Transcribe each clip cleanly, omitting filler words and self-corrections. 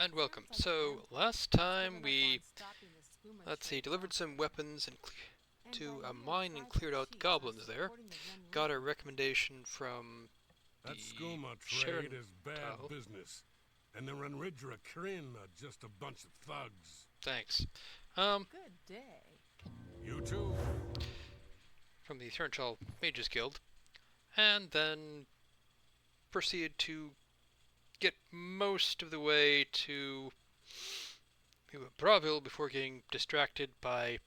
And welcome. So, last time we, let's see, delivered some weapons to a mine and cleared out the goblins there. Got a recommendation from That the skooma trade Sharon is bad tile. business. And the Renridra Kryn are just a bunch of thugs. Thanks. Good day. You too? From the Thurnchal Mages Guild. And then proceeded to get most of the way to Bravil before getting distracted by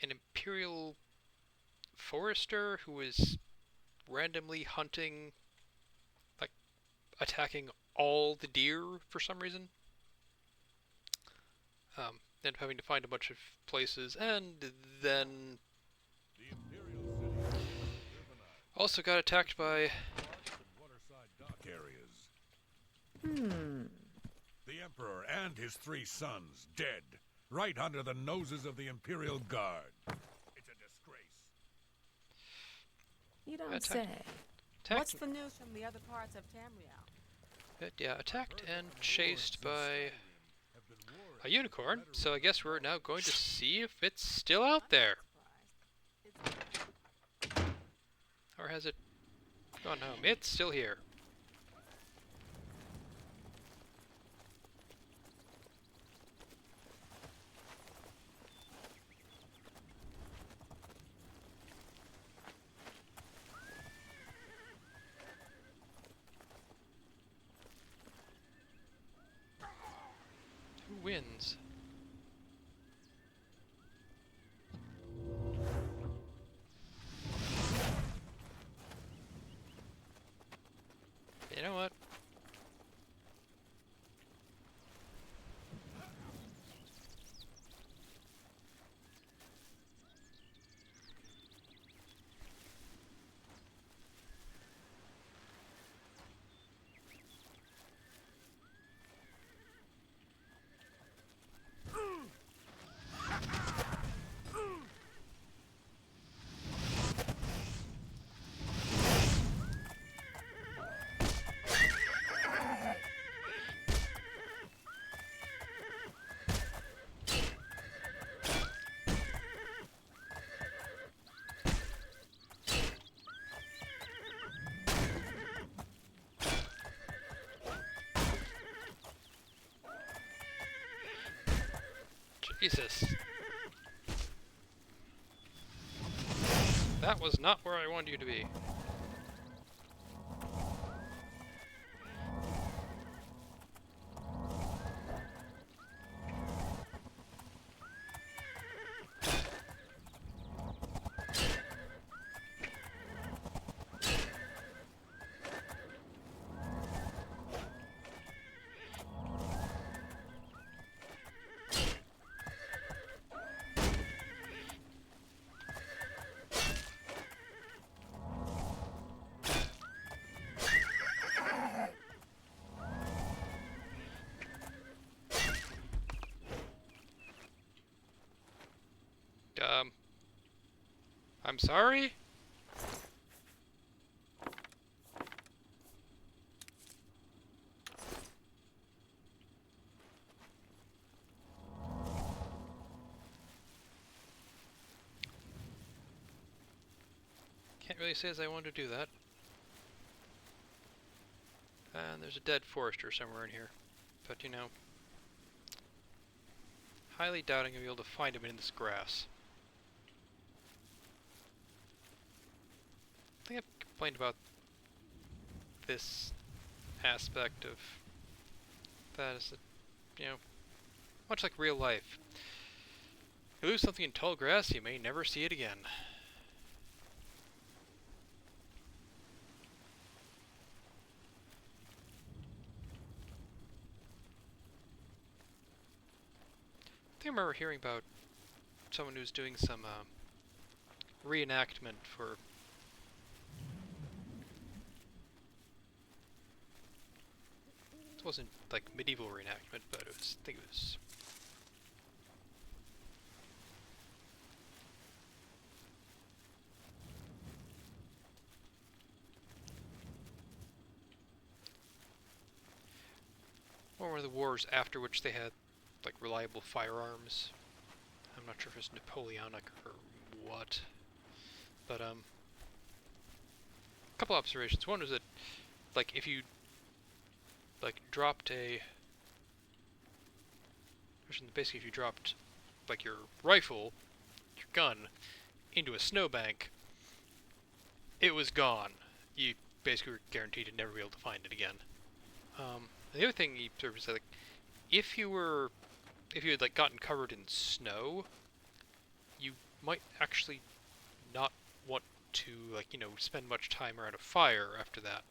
an Imperial forester who was randomly hunting, like, attacking all the deer for some reason. Ended up having to find a bunch of places, and then The Imperial City also got attacked by parks and waterside dock areas. Hmm. The Emperor and his 3 sons dead, right under the noses of the Imperial Guard. It's a disgrace. You don't Attacked- say. attacked, What's the news from the other parts of Tamriel? attacked and chased by Have been warring a unicorn. So I guess we're now going to see if it's still out there, or has it gone home? It's still here. Who wins? You know what? Jesus. That was not where I wanted you to be. I'm sorry? Can't really say as I wanted to do that. And there's a dead forester somewhere in here. But, you know, highly doubting I'll be able to find him in this grass. I think I've complained about this aspect of that is that, you know, much like real life. You lose something in tall grass, you may never see it again. I think I remember hearing about someone who's doing some reenactment for it wasn't like medieval reenactment, but it was, I think it was or one of the wars after which they had like reliable firearms. I'm not sure if it's Napoleonic or what, but a couple observations. One was that like if you like dropped a, basically if you dropped like your rifle, your gun, into a snowbank, it was gone. You basically were guaranteed to never be able to find it again. And the other thing he observed is that like, if you had like gotten covered in snow, you might actually not want to like spend much time around a fire after that.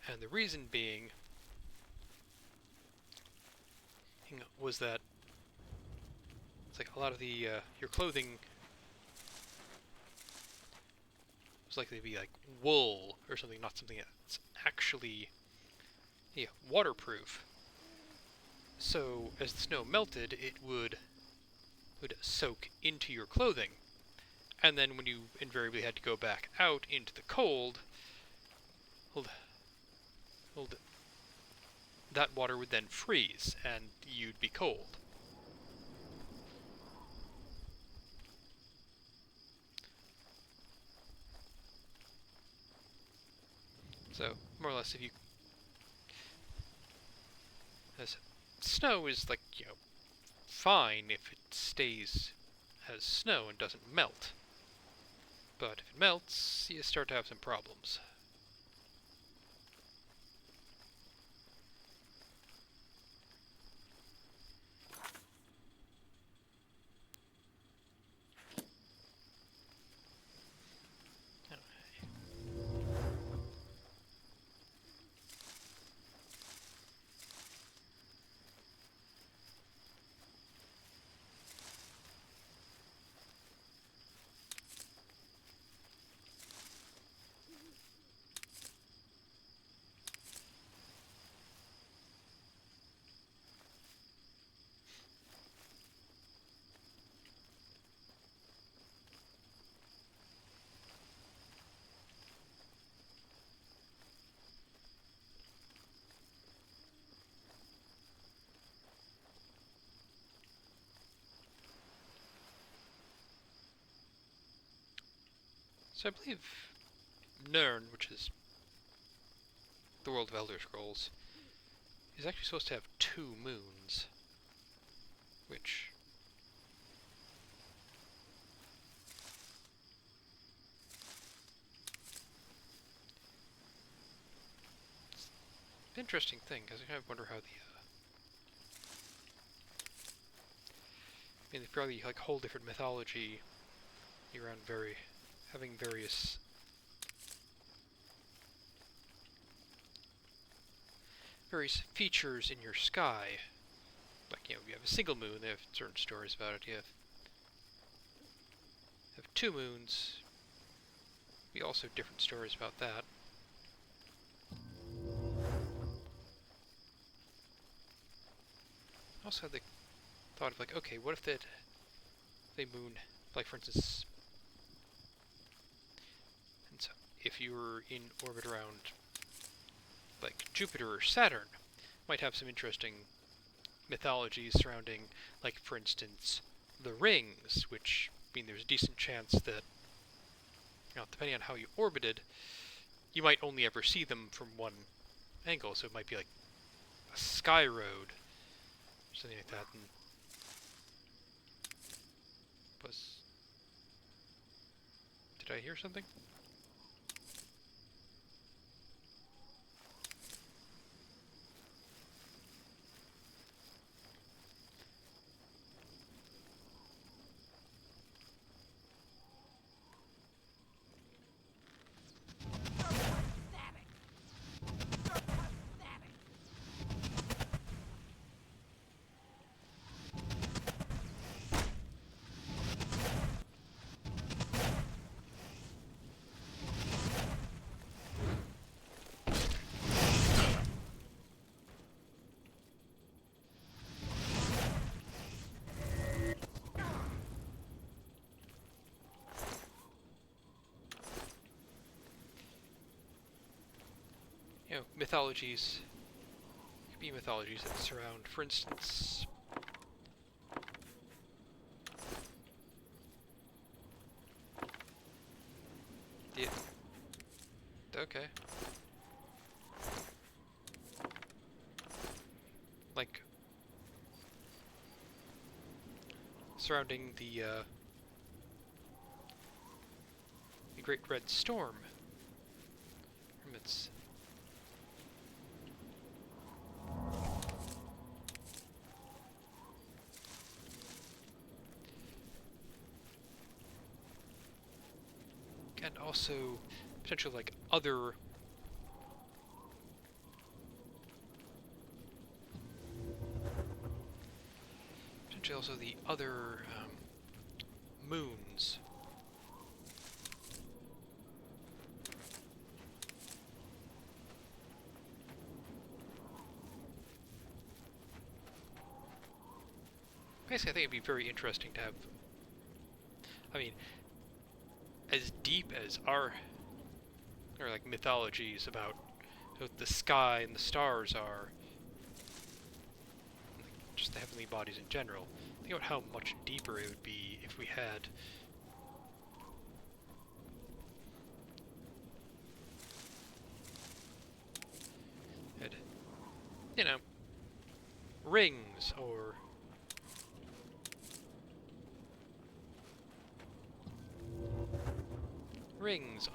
And the reason being was that it's like a lot of the your clothing was likely to be like wool or something, not something that's actually waterproof. So as the snow melted, it would soak into your clothing, and then when you invariably had to go back out into the cold, that water would then freeze, and you'd be cold. So, more or less, as snow is like, fine if it stays as snow and doesn't melt. But if it melts, you start to have some problems. So I believe Nirn, which is the world of Elder Scrolls, is actually supposed to have 2 moons, which is an interesting thing, because I kind of wonder how they probably like whole different mythology around having various features in your sky. Like, you have a single moon, they have certain stories about it. You have 2 moons, we also have different stories about that. Also had the thought of like, okay, what if they moon, like for instance, and so if you were in orbit around like Jupiter or Saturn, might have some interesting mythology surrounding, like for instance, the rings, which mean there's a decent chance that, depending on how you orbited, you might only ever see them from one angle, so it might be like a sky road, or something like that. And did I hear something? Mythologies be mythologies that surround, for instance, the... Okay. Like, surrounding the Great Red Storm. It's and also potential like other potentially also the other moons. Basically, I think it'd be very interesting to have, I mean, as deep as our, or like mythologies about what the sky and the stars are, like just the heavenly bodies in general. Think about how much deeper it would be if we had you know, rings or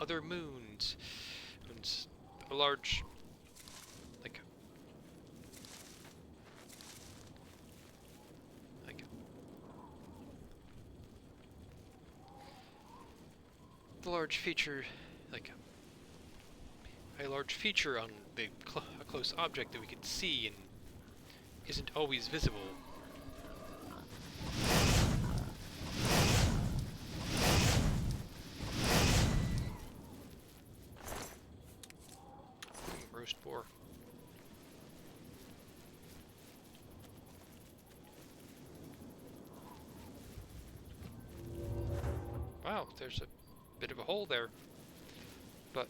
other moons, and a large, like the large feature, like a large feature on the a close object that we can see and isn't always visible. Roast boar. Wow, there's a bit of a hole there. But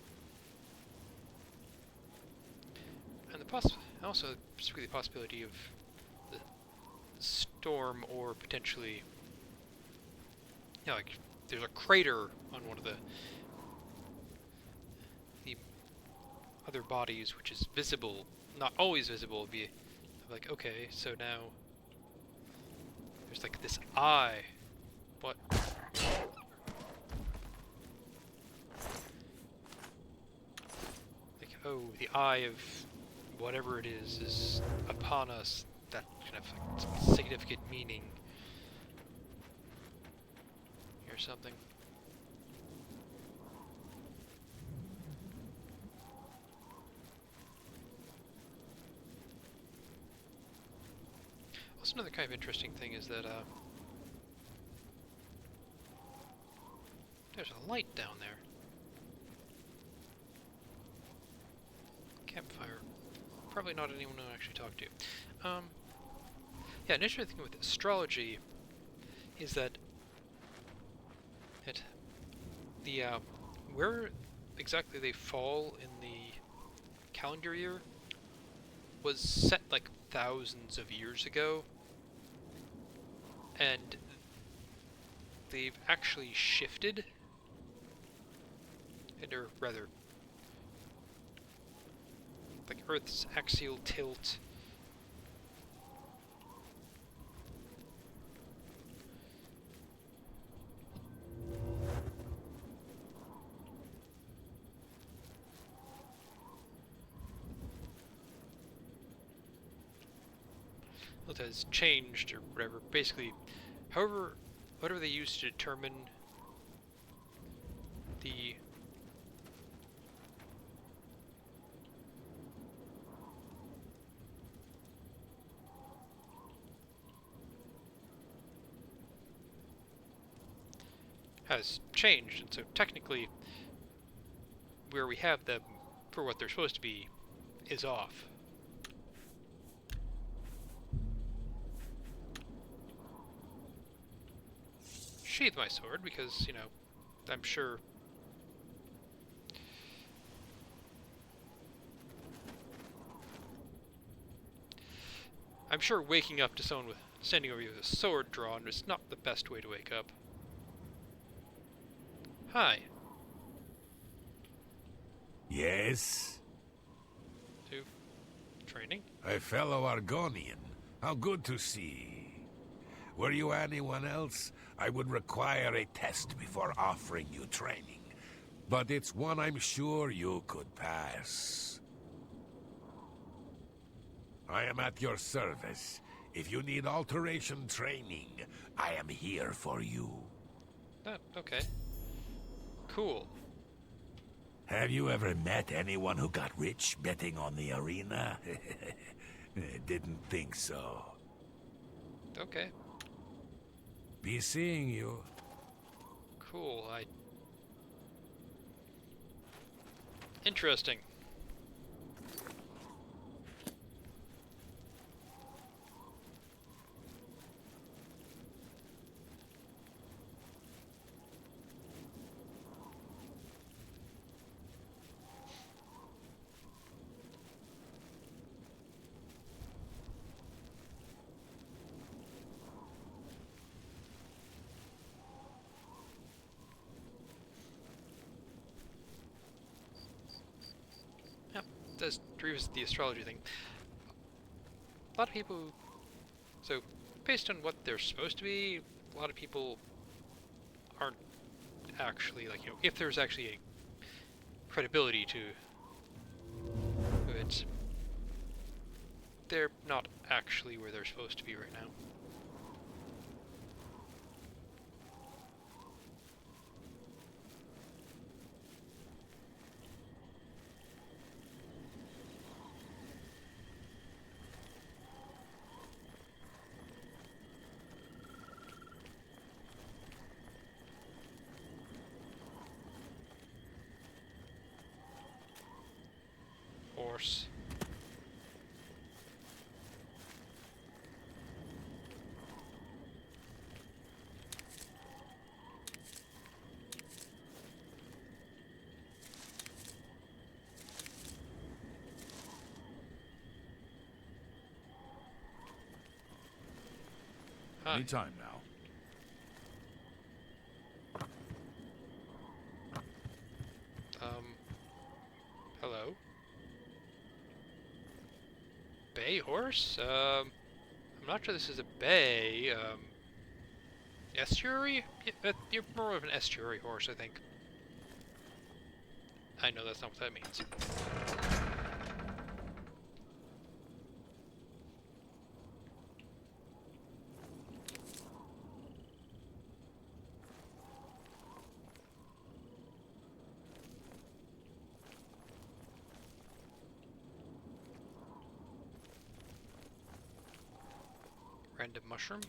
and also specifically the possibility of the storm, or potentially, you know, like there's a crater on one of the other bodies which is visible, not always visible. It'd be like, okay, so now there's like this eye. What? Like, oh, the eye of whatever it is upon us. That kind of like significant meaning or something. Also, another kind of interesting thing is that there's a light down there. Campfire. Probably not anyone to actually talk to. Yeah, an interesting thing with astrology is that where exactly they fall in the calendar year was set like thousands of years ago, and they've actually shifted, or rather, like Earth's axial tilt has changed, or whatever. Basically, whatever they use to determine the has changed, and so technically where we have them for what they're supposed to be is off. Sheath my sword because, you know, I'm sure I'm sure waking up to someone with standing over you with a sword drawn is not the best way to wake up. Hi. Yes? To training? A fellow Argonian. How good to see. Were you anyone else, I would require a test before offering you training. But it's one I'm sure you could pass. I am at your service. If you need alteration training, I am here for you. Okay. Cool. Have you ever met anyone who got rich betting on the arena? Didn't think so. Okay. Be seeing you. Cool. Interesting. Yep. Does revisit the astrology thing. A lot of people. So, based on what they're supposed to be, a lot of people aren't actually, like, if there's actually a credibility to it, they're not actually where they're supposed to be right now. Horse. Hi. Anytime now. Hello? Bay horse? I'm not sure this is a bay. Estuary? Yeah, you're more of an estuary horse, I think. I know that's not what that means. Random mushroom?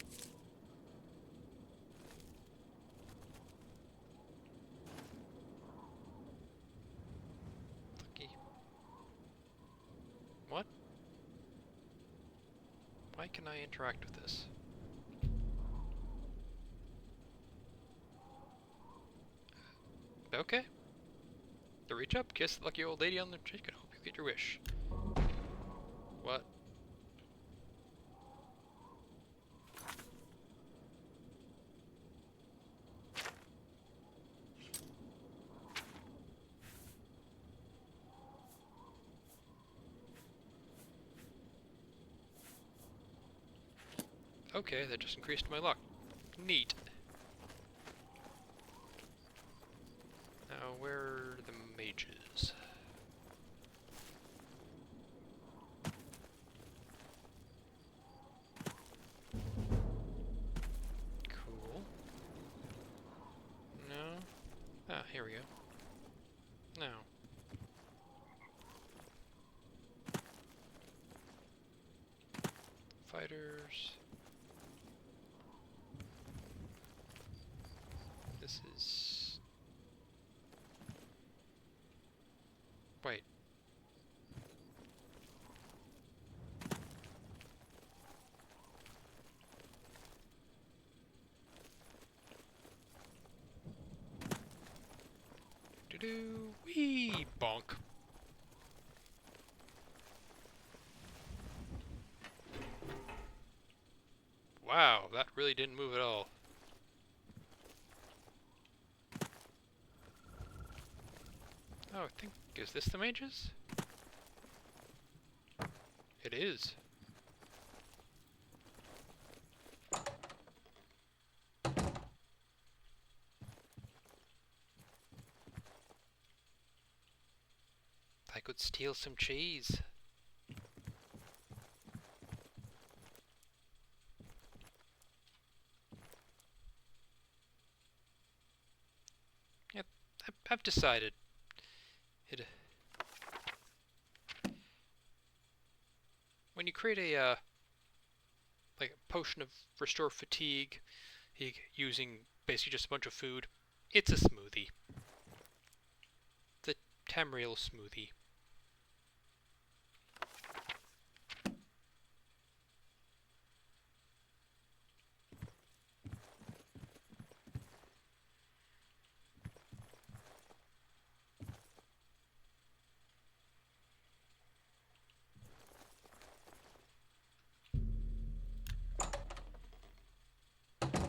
Lucky. What? Why can I interact with this? Okay. To reach up, kiss the lucky old lady on the cheek, and hope you get your wish. What? Okay, that just increased my luck. Neat. Now, where are the mages? Cool. No. Ah, here we go. Now. Fighters. This is... Wait. Do-do, wee, bonk. Wow, that really didn't move at all. Oh, I think... Is this the mages? It is. I could steal some cheese. Yep, I've decided. When you create a like a potion of restore fatigue, using basically just a bunch of food, it's a smoothie. The Tamriel smoothie.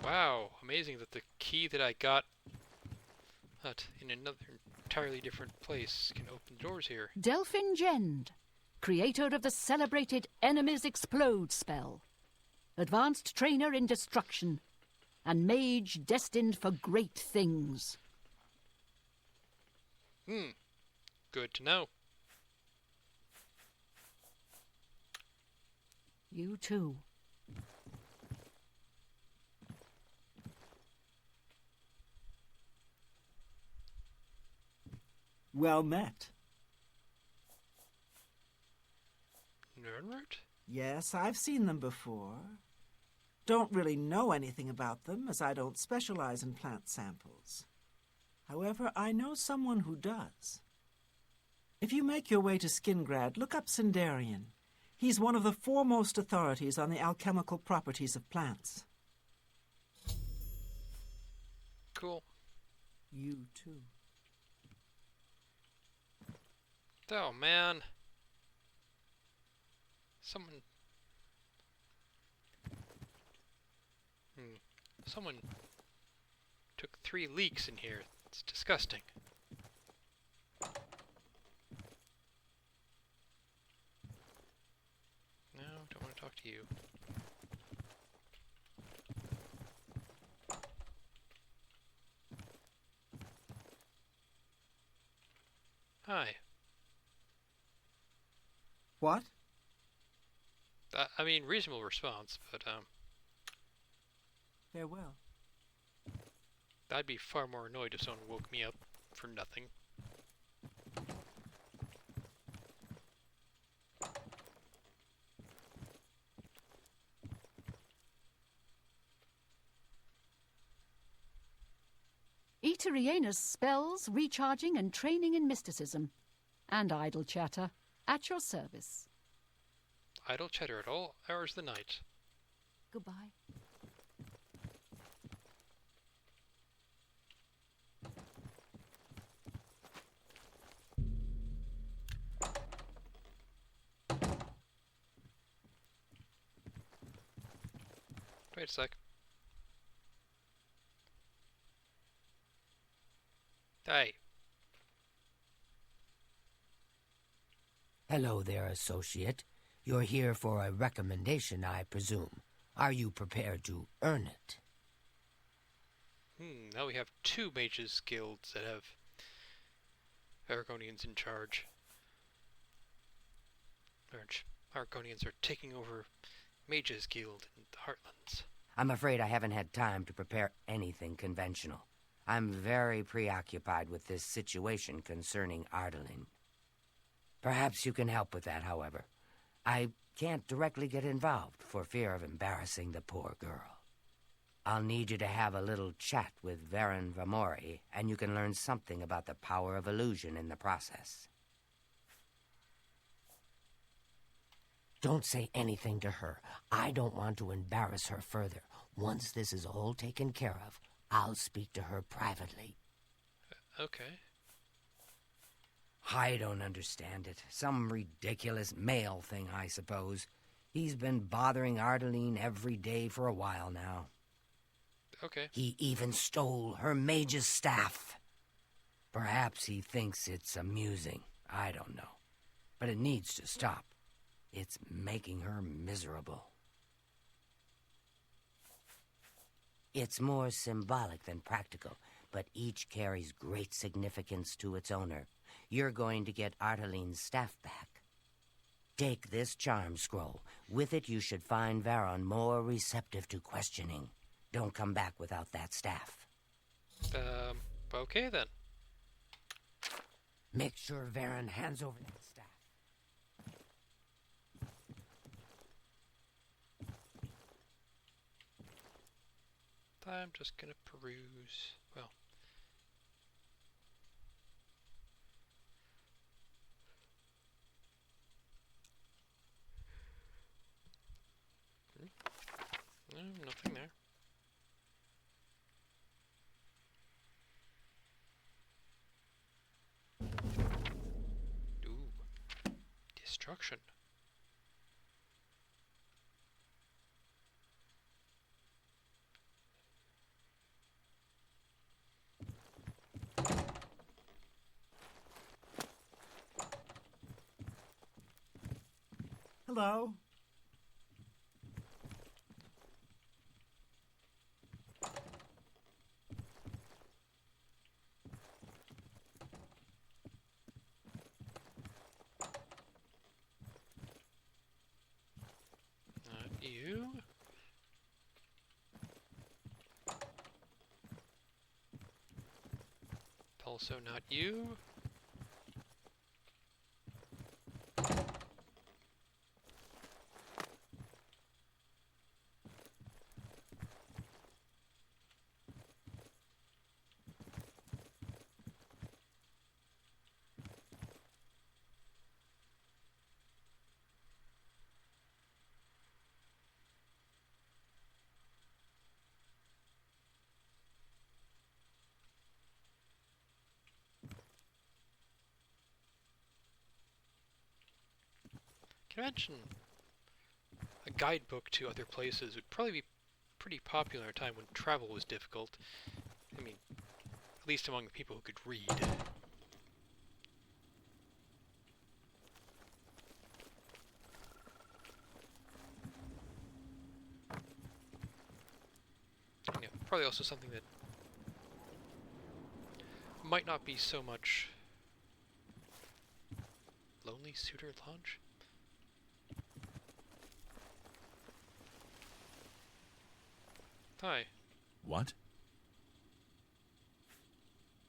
Wow, amazing that the key that I got in another entirely different place can open the doors here. Delphin Gend, creator of the celebrated Enemies Explode spell. Advanced trainer in destruction, and mage destined for great things. Good to know. You too. Well met. Nernroot? Yes, I've seen them before. Don't really know anything about them, as I don't specialize in plant samples. However, I know someone who does. If you make your way to Skingrad, look up Sindarian. He's one of the foremost authorities on the alchemical properties of plants. Cool. You too. Oh man. Someone... Someone took 3 leaks in here. It's disgusting. No, don't want to talk to you. Hi. What? I mean, reasonable response, but, Farewell. I'd be far more annoyed if someone woke me up for nothing. Eterianus spells, recharging and training in mysticism. And idle chatter. At your service. Idle chatter at all hours of the night. Goodbye. Wait a sec. Hey. Hello there, associate. You're here for a recommendation, I presume. Are you prepared to earn it? Now we have 2 mages guilds that have Argonians in charge. Argonians are taking over Mages Guild in the Heartlands. I'm afraid I haven't had time to prepare anything conventional. I'm very preoccupied with this situation concerning Ardaline. Perhaps you can help with that, however. I can't directly get involved for fear of embarrassing the poor girl. I'll need you to have a little chat with Varen Vamori, and you can learn something about the power of illusion in the process. Don't say anything to her. I don't want to embarrass her further. Once this is all taken care of, I'll speak to her privately. Okay. I don't understand it. Some ridiculous male thing, I suppose. He's been bothering Ardeline every day for a while now. Okay. He even stole her mage's staff. Perhaps he thinks it's amusing. I don't know. But it needs to stop. It's making her miserable. It's more symbolic than practical, but each carries great significance to its owner. You're going to get Arteline's staff back. Take this charm scroll. With it, you should find Varon more receptive to questioning. Don't come back without that staff. Okay then. Make sure Varon hands over that staff. I'm just gonna peruse. Well. Nothing there. Ooh. Destruction. Hello? Not you. Also not you. Can imagine a guidebook to other places would probably be pretty popular at a time when travel was difficult. I mean, at least among the people who could read. Yeah, probably also something that might not be so much Lonely Suitor Lodge? Hi. What?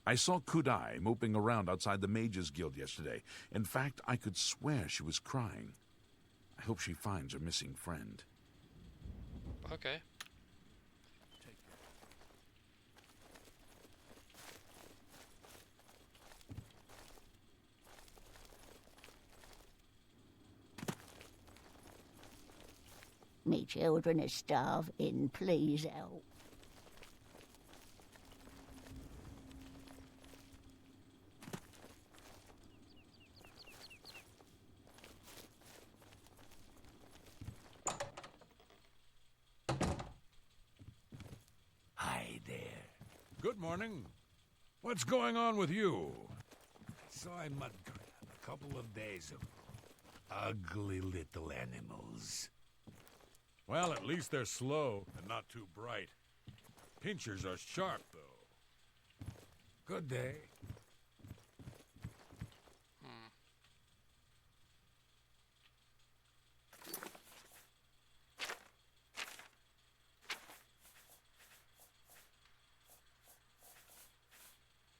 I saw Kudai moping around outside the Mages Guild yesterday. In fact, I could swear she was crying. I hope she finds her missing friend. Okay. Me children are starving, please help. Hi there. Good morning. What's going on with you? I saw a mud crab a couple of days ago. Ugly little animals. Well, at least they're slow and not too bright. Pinchers are sharp, though. Good day.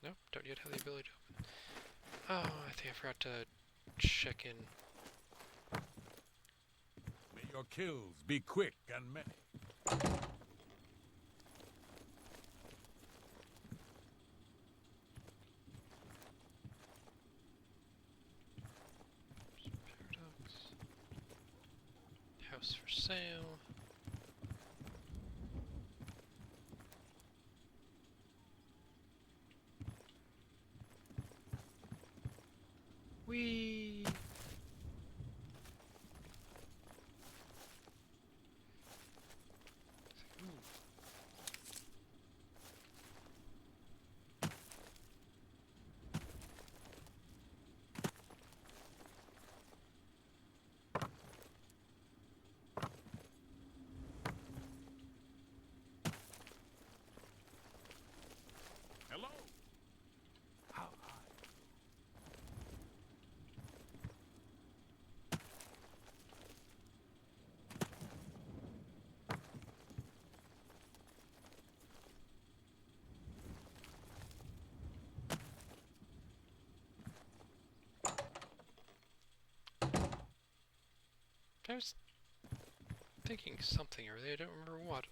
Nope, don't yet have the ability to open. Oh, I think I forgot to check in. May your kills be quick and many. Paradox. House for sale. Whee! I was thinking something earlier, I don't remember what.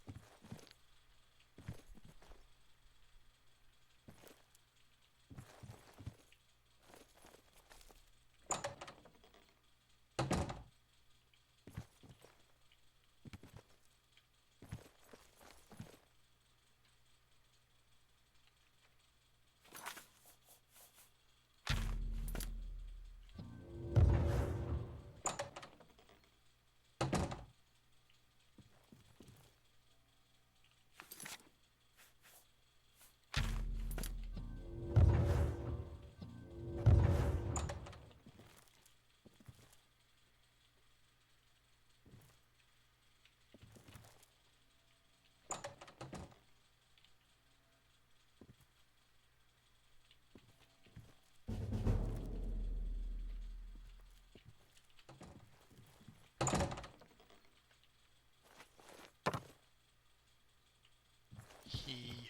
He...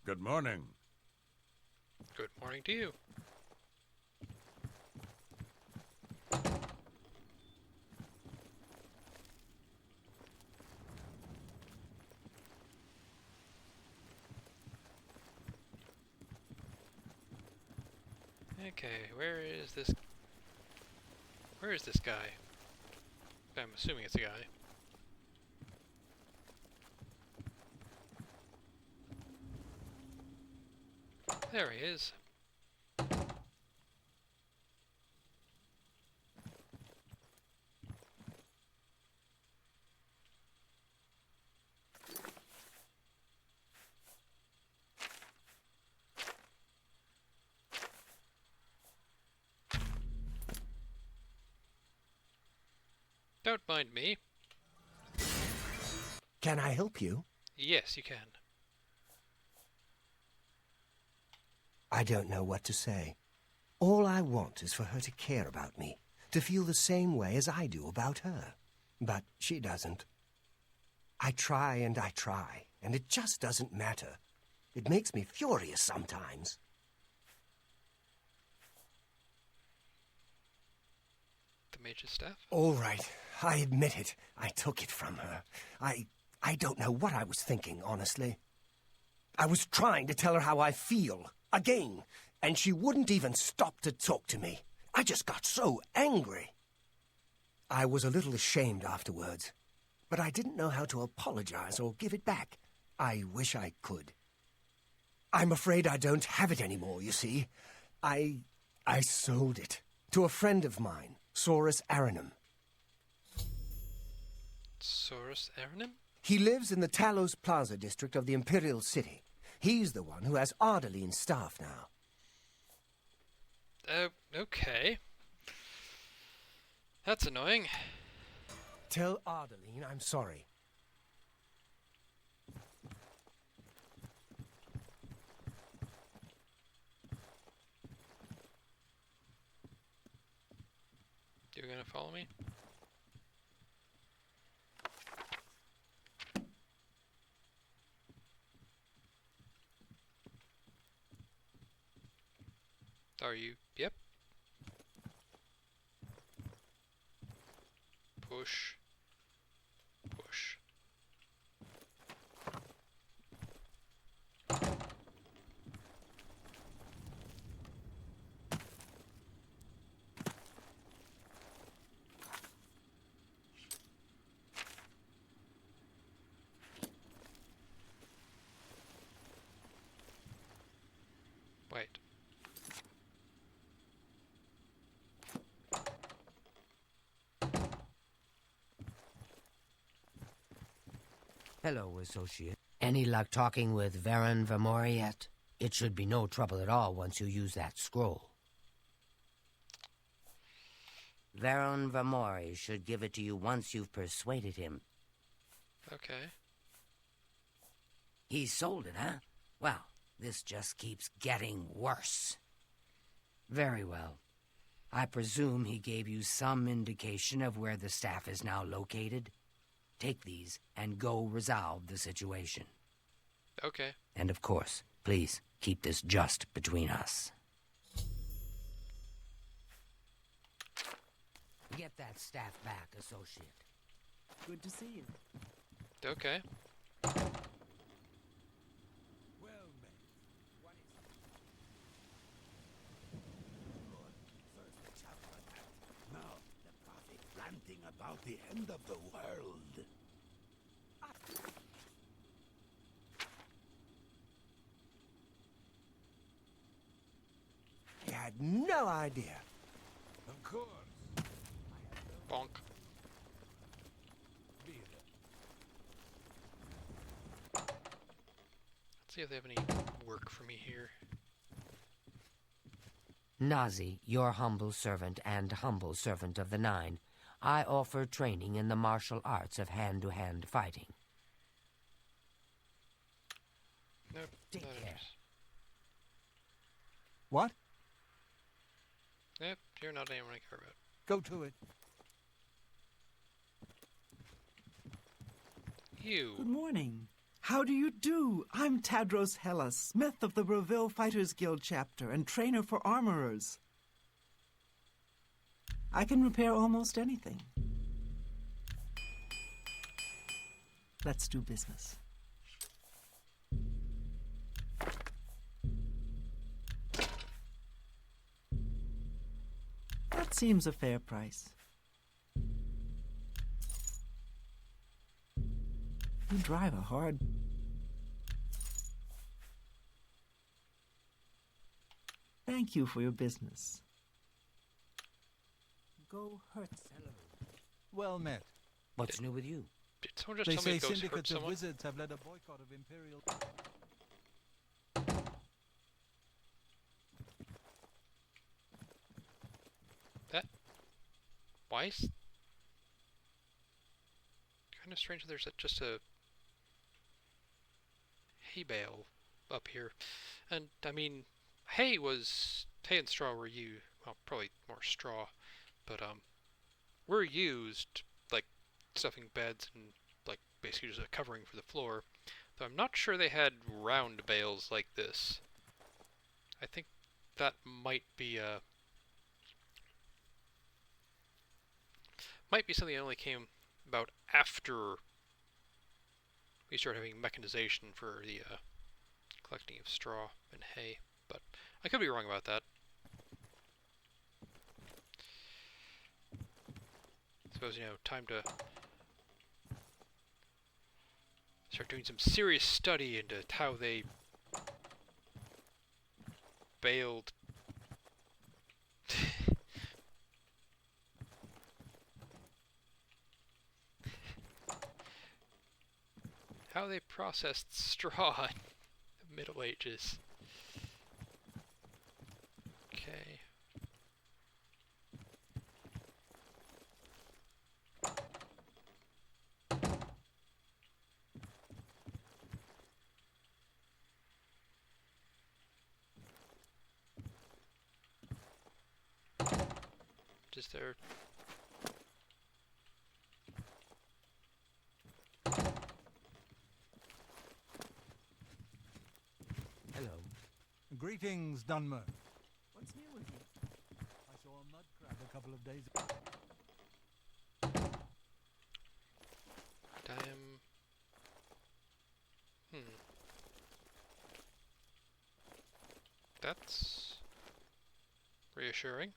Good morning. Good morning to you. Okay, where is this guy? I'm assuming it's a guy. There he is. Don't mind me. Can I help you? Yes, you can. I don't know what to say. All I want is for her to care about me, to feel the same way as I do about her. But she doesn't. I try, and it just doesn't matter. It makes me furious sometimes. The mage's staff? All right, I admit it. I took it from her. I don't know what I was thinking, honestly. I was trying to tell her how I feel, again, and she wouldn't even stop to talk to me. I just got so angry. I was a little ashamed afterwards, but I didn't know how to apologize or give it back. I wish I could. I'm afraid I don't have it anymore, you see. I sold it to a friend of mine, Saurus Aranum. Saurus Aranum? He lives in the Talos Plaza district of the Imperial City. He's the one who has Ardaline's staff now. Okay. That's annoying. Tell Ardaline I'm sorry. You gonna follow me? Are you? Yep. Push. Push. Wait. Hello, associate. Any luck talking with Varen Vamori yet? It should be no trouble at all once you use that scroll. Varen Vamori should give it to you once you've persuaded him. Okay. He sold it, huh? Well, this just keeps getting worse. Very well. I presume he gave you some indication of where the staff is now located? Take these and go resolve the situation. Okay. And of course, please, Keep this just between us. Get that staff back, associate. Good to see you. Okay. Well met. What is it? Good. First the chapter attack. Now the prophet ranting about the end of the world. I had no idea. Of course. Bonk. Be there. Let's see if they have any work for me here. Nazi, your humble servant and humble servant of the Nine, I offer training in the martial arts of hand-to-hand fighting. Nope. Take not care. interested. What? Yep, you're not anyone I care about. Go to it. You. Good morning. How do you do? I'm Tadros Hellas, smith of the Bravil Fighters Guild chapter and trainer for armorers. I can repair almost anything. Let's do business. That seems a fair price. You drive a hard... Thank you for your business. Go hurt. Well met. What's new with you? Did someone just They tell me say to go hurt syndicates of someone? wizards have led a boycott of Imperial... That? Why is... Kind of strange that there's just a... hay bale up here. And, I mean, hay and straw were used... Well, probably more straw. But, were used, like, stuffing beds and, like, basically just a covering for the floor. Though I'm not sure they had round bales like this. I think that might be something that only came about after we started having mechanization for the collecting of straw and hay, but I could be wrong about that. Suppose, time to start doing some serious study into how they baled how they processed straw in the Middle Ages. Okay. Just there. Hello. Greetings, Dunmer. What's new with you? I saw a mud crab a couple of days ago. Damn. That's reassuring.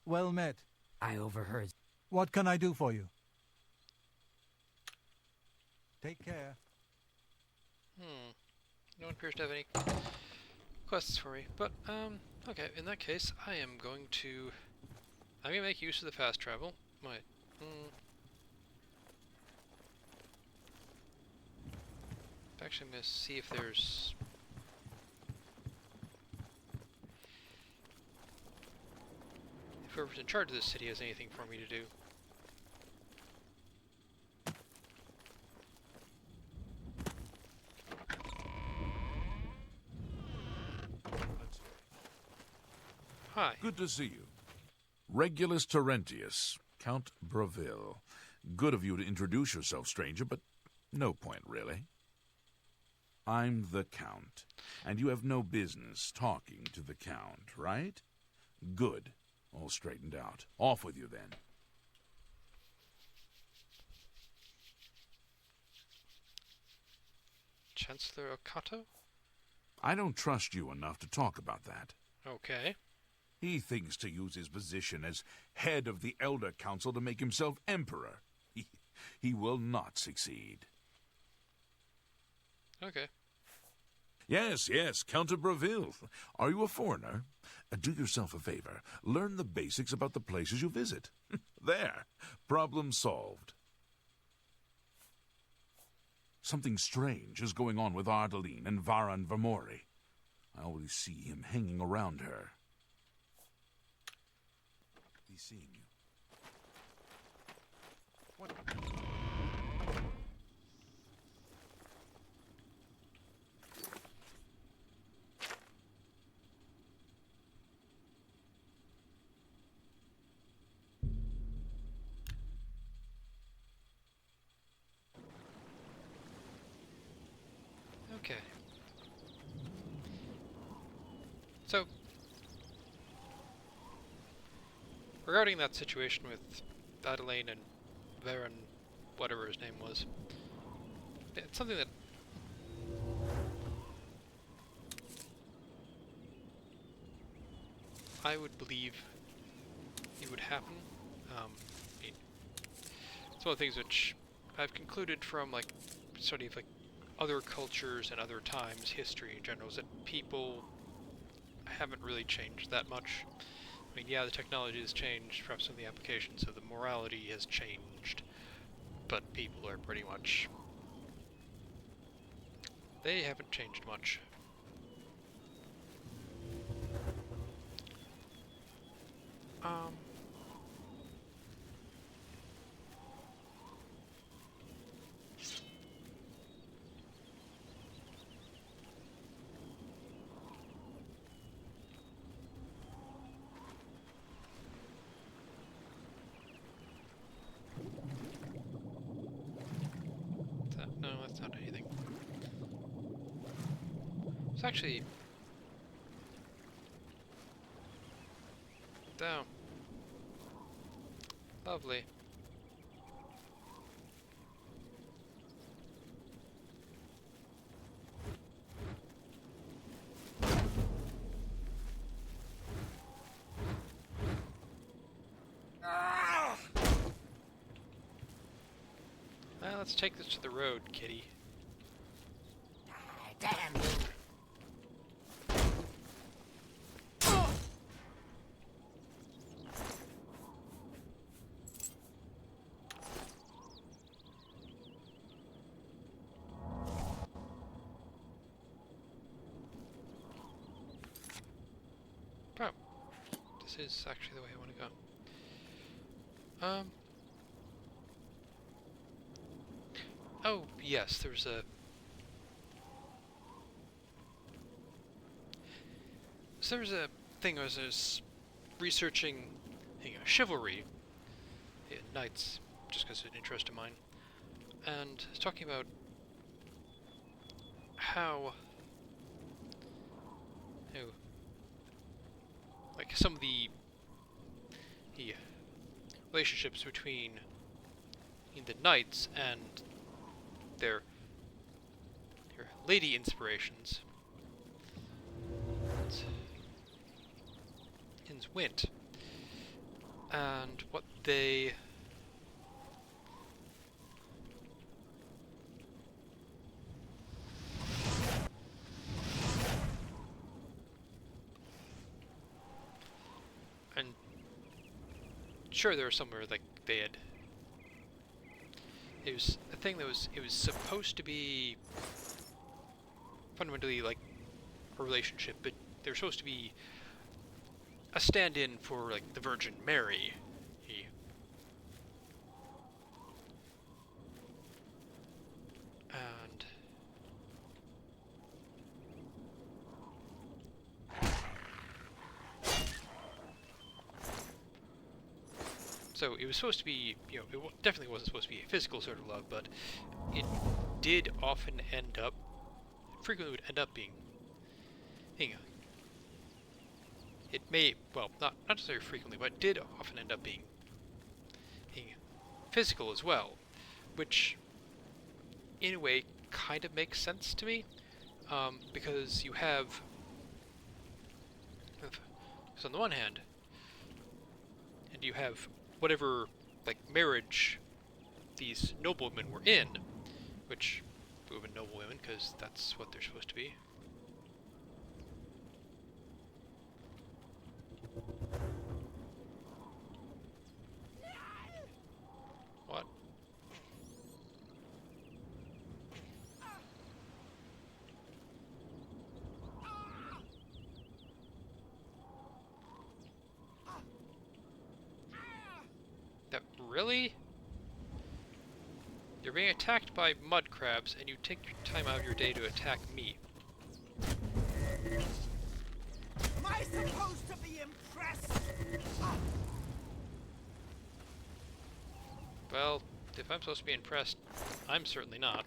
Well met. I overheard. What can I do for you? Take care. No one appears to have any quests for me, but, okay, in that case, I'm gonna make use of the fast travel. Actually, I'm gonna see if there's... if whoever's in charge of this city has anything for me to do. Hi. Good to see you. Regulus Terentius, Count Bravil. Good of you to introduce yourself, stranger, but no point, really. I'm the Count, and you have no business talking to the Count, right? Good. All straightened out. Off with you, then. Chancellor Okato? I don't trust you enough to talk about that. Okay. He thinks to use his position as head of the Elder Council to make himself emperor. He will not succeed. Okay. Yes, Count of Bravil. Are you a foreigner? Do yourself a favor. Learn the basics about the places you visit. There. Problem solved. Something strange is going on with Ardaline and Varan Vermori. I always see him hanging around her. He's seeing you. What? Okay. So, regarding that situation with Adelaine and Varen, whatever his name was, it's something that I would believe it would happen. I mean, it's one of the things which I've concluded from like study of like other cultures and other times, history in general, is that people haven't really changed that much. I mean, yeah, the technology has changed, perhaps some of the applications, so the morality has changed, but people are pretty much... they haven't changed much. No, that's not anything. It's actually... down. Lovely. Well, let's take this to the road, kitty. Damn you! Oh, this is actually the way I want to go. Oh, yes, there's a... so there's a thing I was researching, chivalry in knights, just because it's an interest of mine, and it's talking about how, like some of the relationships between the knights and their lady inspirations. Went and what they and sure there was somewhere like they had it was a thing that was supposed to be fundamentally like a relationship, but they're supposed to be a stand-in for like the Virgin Mary. And So it was supposed to be, it definitely wasn't supposed to be a physical sort of love, but it did often end up, frequently would end up being, it may, well, not necessarily frequently, but it did often end up being physical as well, which in a way kind of makes sense to me, because you have, so on the one hand, and you have whatever, like, marriage these noblemen were in, which would have been noble women, because that's what they're supposed to be. What? That really? You're being attacked by mud crabs, and you take your time out of your day to attack me. Am I supposed to be impressed? Well, if I'm supposed to be impressed, I'm certainly not.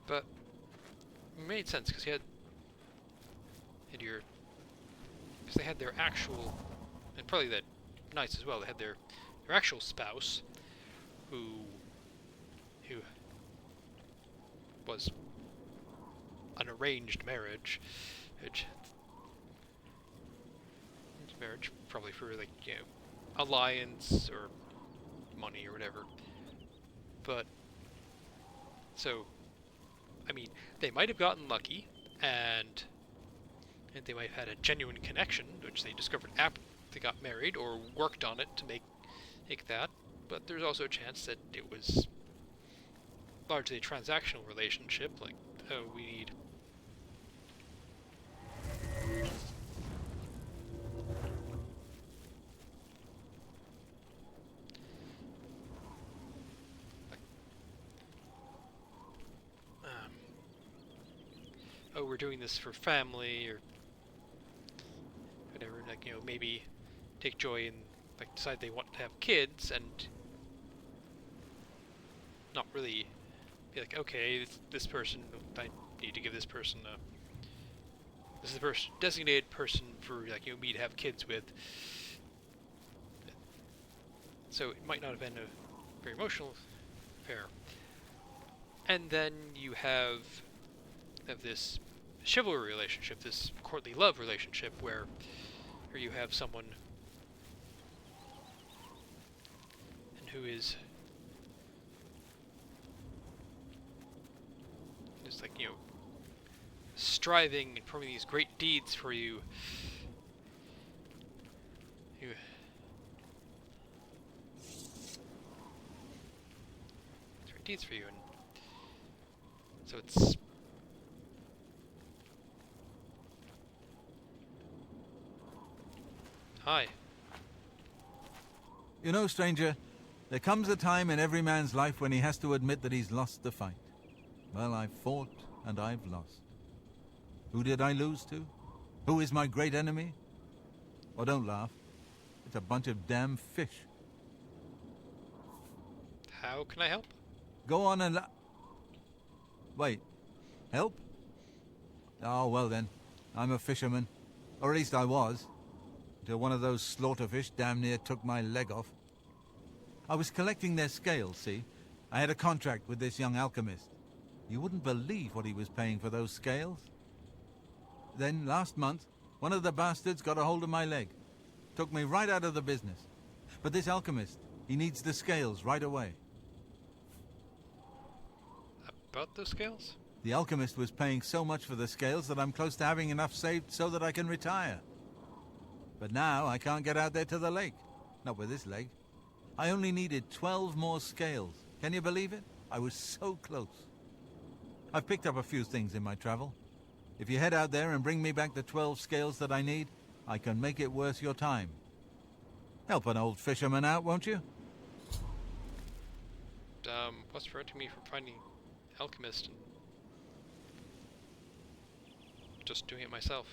But it made sense because because they had their actual, and probably the knights as well. They had their actual spouse, who was an arranged marriage, probably for like alliance or money or whatever. But so. I mean, they might have gotten lucky, and they might have had a genuine connection, which they discovered after they got married, or worked on it to make that. But there's also a chance that it was largely a transactional relationship, like, oh, we need... oh, we're doing this for family, or whatever, like, maybe take joy in, like, decide they want to have kids, and not really be like, okay, this person, I need to give this person this is the designated person for, like, me to have kids with. So it might not have been a very emotional affair. And then you have this chivalry relationship, this courtly love relationship, where you have someone who is just like, striving and performing these great deeds for you. Great deeds for you, and so it's... Hi. You know, stranger, there comes a time in every man's life when he has to admit that he's lost the fight. Well, I've fought and I've lost. Who did I lose to? Who is my great enemy? Oh, don't laugh. It's a bunch of damn fish. How can I help? Go on and wait. Help? Oh, well then. I'm a fisherman. Or at least I was. Until one of those slaughterfish damn near took my leg off. I was collecting their scales, see? I had a contract with this young alchemist. You wouldn't believe what he was paying for those scales. Then, last month, one of the bastards got a hold of my leg. Took me right out of the business. But this alchemist, he needs the scales right away. About those scales? The alchemist was paying so much for the scales that I'm close to having enough saved so that I can retire. But now I can't get out there to the lake. Not with this leg. I only needed 12 more scales. Can you believe it? I was so close. I've picked up a few things in my travel. If you head out there and bring me back the 12 scales that I need, I can make it worth your time. Help an old fisherman out, won't you? What's preventing me from finding alchemist and just doing it myself?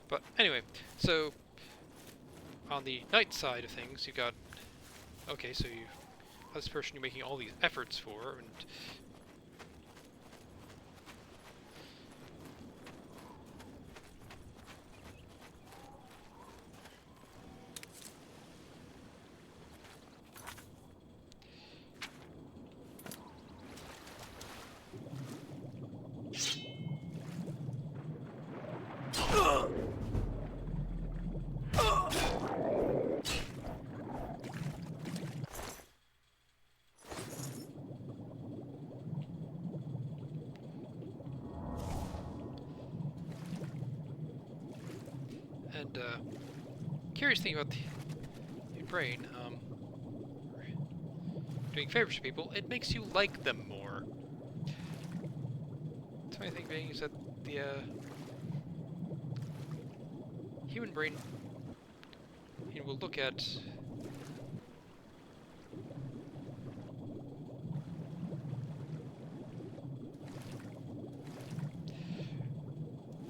But anyway, so on the knight side of things, you got, okay, so you have this person you're making all these efforts for, and curious thing about the brain, doing favors to people, it makes you like them more. The funny thing being is that the human brain, you know, will look at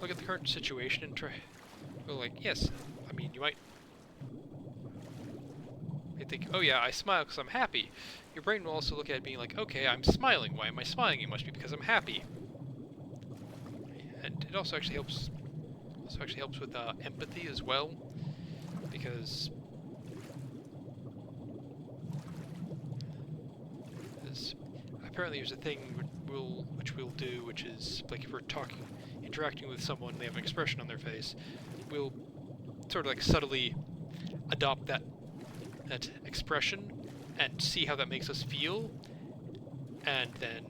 the current situation and try, well, like, yes, I mean, you might think, oh yeah, I smile because I'm happy. Your brain will also look at it being like, okay, I'm smiling. Why am I smiling? It must be because I'm happy. And it also actually helps. With empathy as well, because apparently there's a thing which we'll do, which is like if we're interacting with someone, they have an expression on their face, we'll sort of like subtly adopt that expression and see how that makes us feel, and then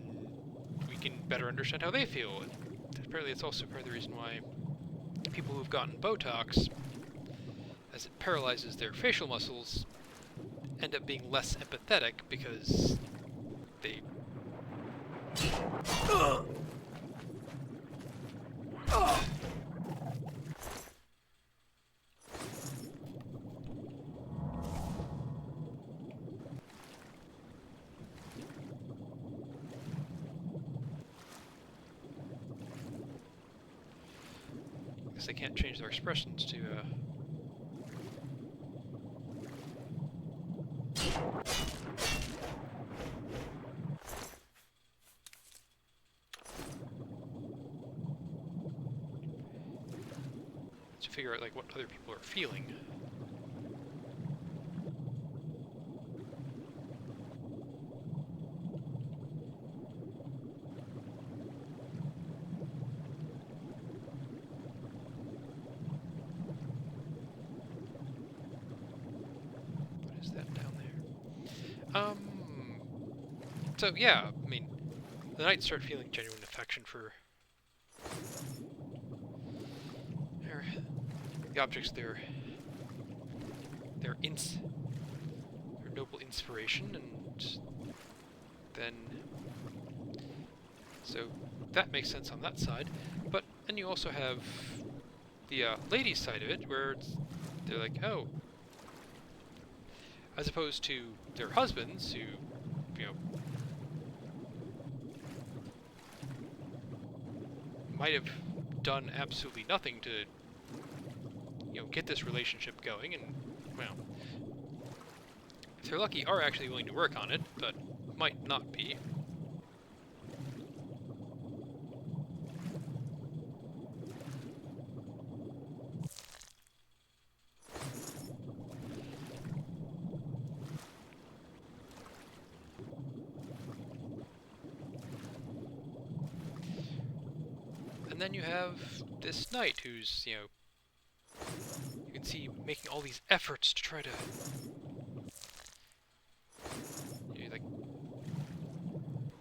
we can better understand how they feel. And apparently it's also part of the reason why people who've gotten Botox, as it paralyzes their facial muscles, end up being less empathetic because they they can't change their expressions to figure out like what other people are feeling. So yeah, I mean, the knights start feeling genuine affection for the objects their noble inspiration, and then so that makes sense on that side. But then you also have the ladies' side of it, where they're like, oh, as opposed to their husbands who, you know, might have done absolutely nothing to, you know, get this relationship going, and, well, if they're lucky, are actually willing to work on it, but might not be. And then you have this knight who's, you know, you can see making all these efforts to try to, you know, like,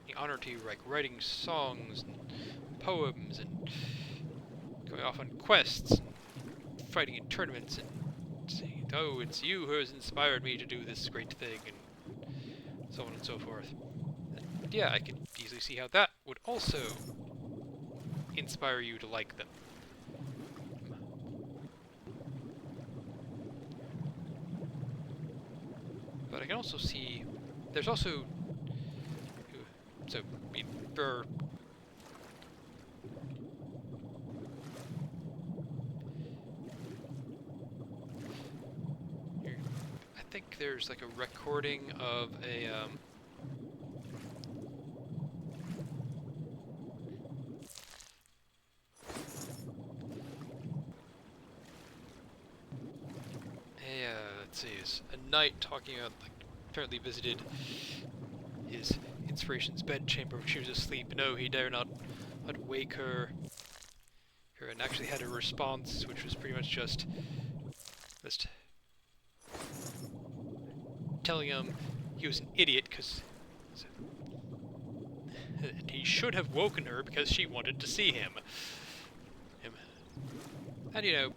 in honor to, like, writing songs and poems and going off on quests and fighting in tournaments and saying, oh, it's you who has inspired me to do this great thing, and so on and so forth. And yeah, I could easily see how that would also inspire you to like them. But I can also see there's also so I mean I think there's like a recording of a let's see, is a knight talking about, like, apparently visited his inspiration's bedchamber when she was asleep. No, he dare not wake her, and actually had a response, which was pretty much just telling him he was an idiot because he should have woken her because she wanted to see him. And, you know,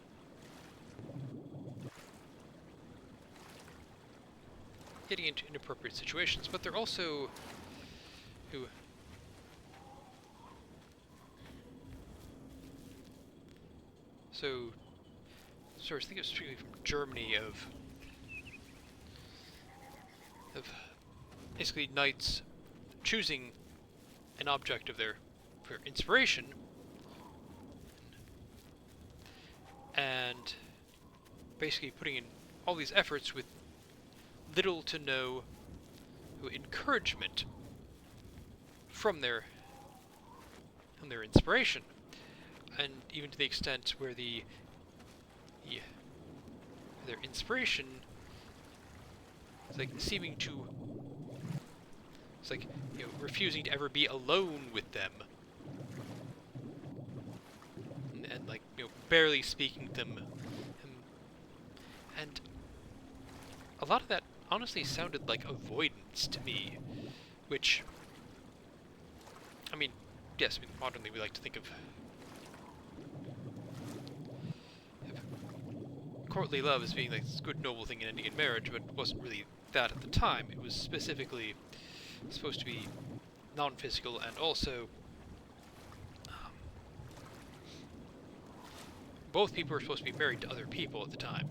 getting into inappropriate situations, but they're also so I was thinking particularly from Germany of basically knights choosing an object of for inspiration and basically putting in all these efforts with little to no encouragement from their inspiration, and even to the extent where their inspiration is like seeming to refusing to ever be alone with them, and like barely speaking to them, and a lot of that honestly sounded like avoidance to me, which, I mean, yes, I mean, modernly we like to think of courtly love as being like this good noble thing and ending in marriage, but it wasn't really that at the time. It was specifically supposed to be non-physical, and also both people were supposed to be married to other people at the time.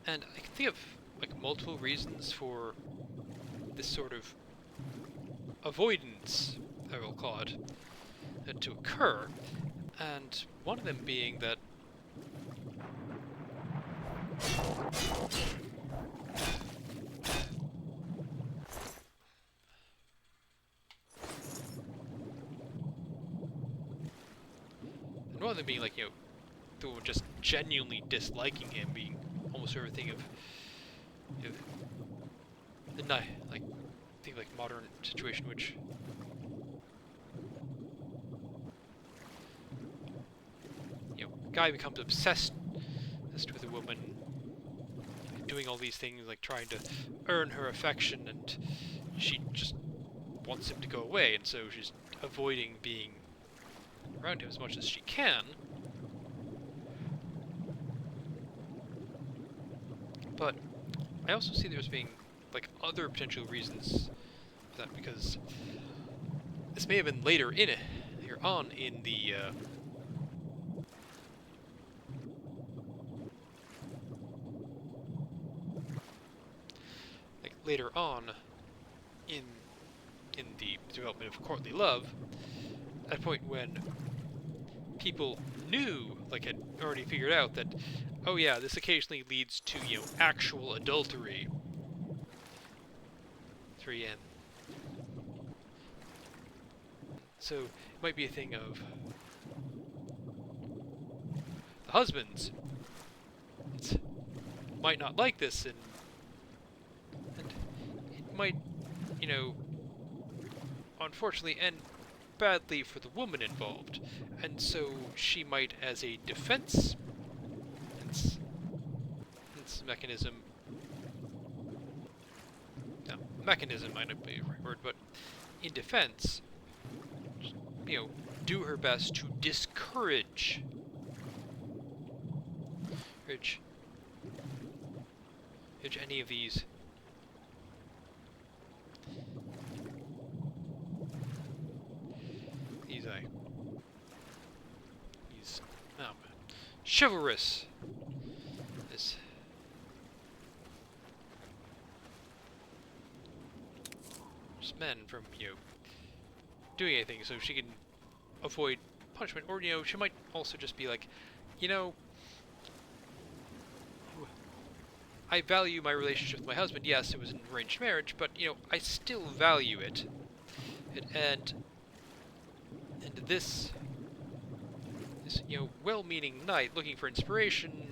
And I can think of like multiple reasons for this sort of avoidance, I will call it, to occur, and one of them being that like, the woman just genuinely disliking him, being almost everything of the like think like modern situation, which guy becomes obsessed with a woman, doing all these things, like trying to earn her affection, and she just wants him to go away, and so she's avoiding being around him as much as she can. But I also see there's being like other potential reasons for that, because this may have been later on in the later on in the development of courtly love, at a point when people knew, like had already figured out that, oh yeah, this occasionally leads to, actual adultery. 3N. So it might be a thing of the husbands might not like this, and it might, unfortunately end badly for the woman involved, and so she might, as a defense mechanism, mechanism might not be the right word, but in defense, do her best to discourage any of these say? He's chivalrous. This men from doing anything so she can avoid punishment, or she might also just be like, I value my relationship with my husband. Yes, it was an arranged marriage, but I still value it. And this well-meaning knight looking for inspiration,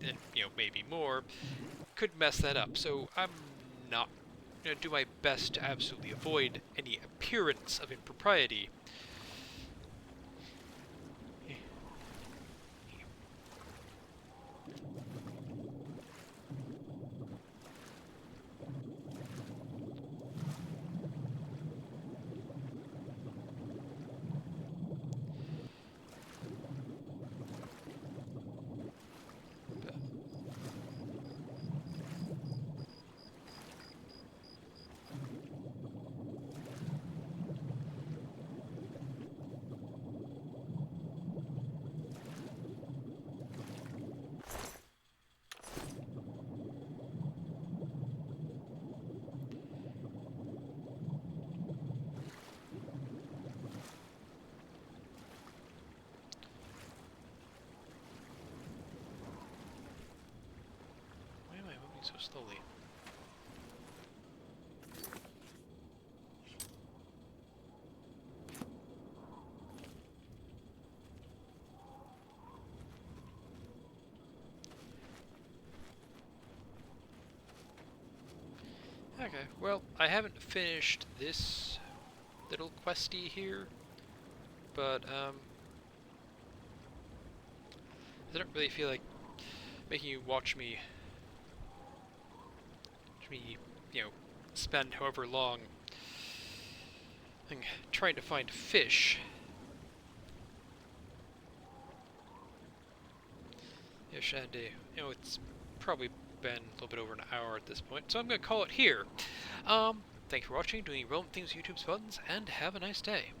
and maybe more, could mess that up. So I'm not going to do my best to absolutely avoid any appearance of impropriety. So slowly. Okay, well, I haven't finished this little questy here, but I don't really feel like making you watch me spend however long trying to find fish. Ish, and it's probably been a little bit over an hour at this point, so I'm gonna call it here. Thanks for watching, doing relevant things with YouTube's buttons, and have a nice day.